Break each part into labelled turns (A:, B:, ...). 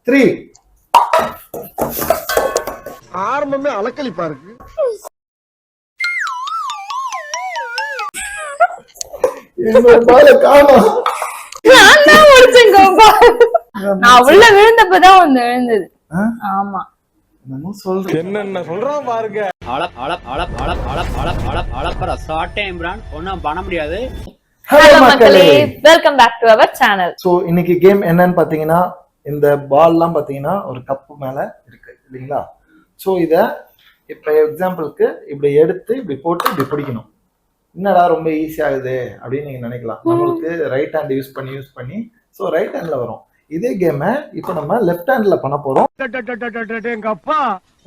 A: 3.
B: ஆரம்பமே அலக்களிப்பா இருக்கு.
A: என்னோட பால காணோம்.
C: நான் தான் முடிச்சேன் கோபா. நான் உள்ள விழுந்தப்பதான் வந்து விழுந்தது. ஆமா
A: என்னமோ சொல்றேன்.
B: என்னென்ன சொல்றான் பாருங்க.
D: ஒன்னும் பண்ண முடியாது.
C: ஹலோ மக்களே, welcome back to our channel.
A: So இன்னைக்கு கேம் என்னன்னு பாத்தீங்கன்னா, இந்த பால்லாம் பாத்தீங்கன்னா ஒரு கப்பு மேல இருக்கு இல்லைங்களா? சோ இத இப்ப எக்ஸாம்பிளுக்கு இப்படி எடுத்து இப்படி போட்டு இப்படி பிடிக்கணும். என்னடா ரொம்ப ஈஸி ஆகுது அப்படின்னு நீங்க நினைக்கலாம். நம்மளுக்கு ரைட் ஹேண்ட் யூஸ் பண்ணி சோ ரைட் ஹேண்ட்ல வரும். இதே கேம இப்ப நம்ம லெஃப்ட் ஹேண்ட்ல பண்ண போறோம்.
B: எங்க அப்பா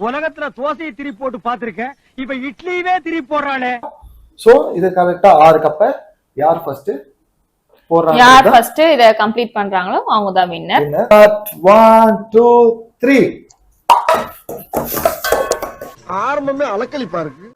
B: உலகத்துல தோசையை திருப்பி போட்டு பாத்திருக்கேன், இப்ப இட்லியவே திருப்பி போடுறானே.
A: சோ இது கரெக்டா 6 கப்பை யார் ஃபர்ஸ்ட் போடுறாங்க,
C: யார் ஃபர்ஸ்ட் இத கம்ப்ளீட் பண்றாங்களோ அவங்க தான் வின்னர்.
A: 1 2 3.
B: ஆரம்பமே அலக்களிப்பா இருக்கு.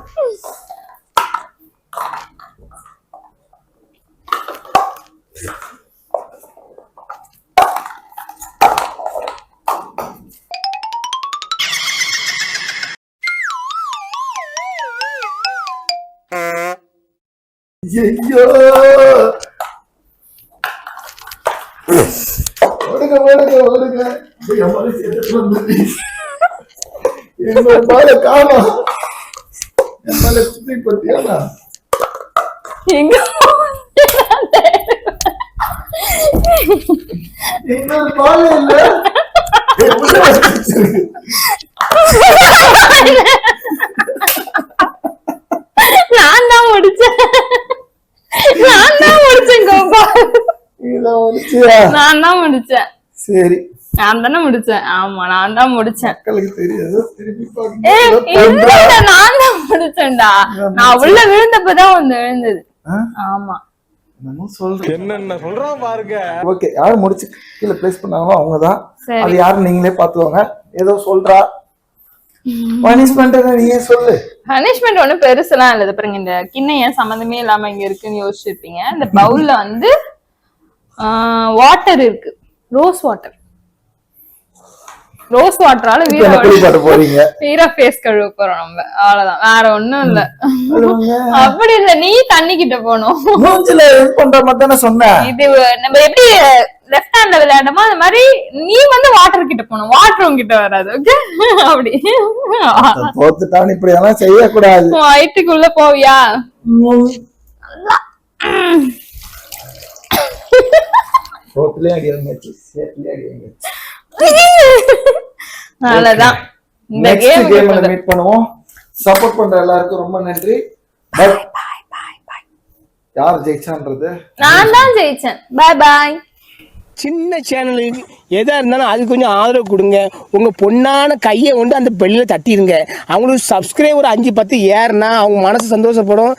A: ஐயோ ஓடுங்க என்னோட பால காணோம். என் மேல சுத்தி போட்டியா?
C: எங்க
A: என்னோட பால இல்ல.
C: நான் தான் முடிச்சேன் கோபா. நான் தான் முடிச்சேன்.
A: சரி,
C: நான் தானே முடிச்சேன். ஆமா, நான் தான் முடிச்சேன்.
A: மக்களுக்கு தெரியாது. திருப்பி
C: நான் தான் முடிச்சேன்டா. நான் உள்ள விழுந்தப்பதான் வந்து விழுந்தது. ஆமா
B: என்னென்ன சொல்றான் பாருங்க.
A: ஓகே, யாரு முடிச்சு கீழே பிளேஸ் பண்ணாங்களோ அவங்கதான். அது யாரு நீங்களே பாத்துவாங்க. ஏதோ சொல்றா பனிஷ்மெண்ட் நீயே சொல்லு.
C: பனிஷ்மெண்ட் ஒண்ணு பெருசெல்லாம் இல்ல. பாருங்க, இந்த கிண்ணம் ஏன் சம்பந்தமே இல்லாம இங்க இருக்குன்னு யோசிச்சிருப்பீங்க. இந்த பவுல்ல வந்து வாட்டர் இருக்கு, ரோஸ் வாட்டர். ரோஸ் வாட்டரால வீரா ஃபேஸ் கழுவ போறோம் நம்ம, அவ்வளவுதான், வேற ஒண்ணும் இல்ல. அப்படி இல்ல, நீ தண்ணி கிட்ட போனோம்.
A: பண்ற மாதிரி சொன்னேன்.
C: இது நம்ம எப்படி லெஃப்ட் ஹேண்ட்ல விளையாடமோ அந்த மாதிரி நீ வந்து வாட்டர் கிட்ட போகணும், வாட்டர் உங்ககிட்ட வராது. ஓகே, அப்படி
A: தோத்துட்டான். இப்படி எல்லாம் செய்யக்கூடாது.
C: வயிற்றுக்குள்ள போவியா? நல்லதான். இந்த கேம்
A: மீட் பண்ணுவோம். சப்போர்ட் பண்ற எல்லாருக்கும் ரொம்ப நன்றி. யார் ஜெயிச்சான்றது
C: நான் தான் ஜெயிச்சேன். பாய் பாய்.
E: சின்ன சேனலுக்கு எதா இருந்தாலும் அது கொஞ்சம் ஆதரவு கொடுங்க. உங்க பொண்ணான கையை கொண்டு அந்த பெல்லில் தட்டிடுங்க. அவங்களுக்கு சப்ஸ்கிரைபர் 5-10 ஏறுனா அவங்க மனசு சந்தோஷப்படும்.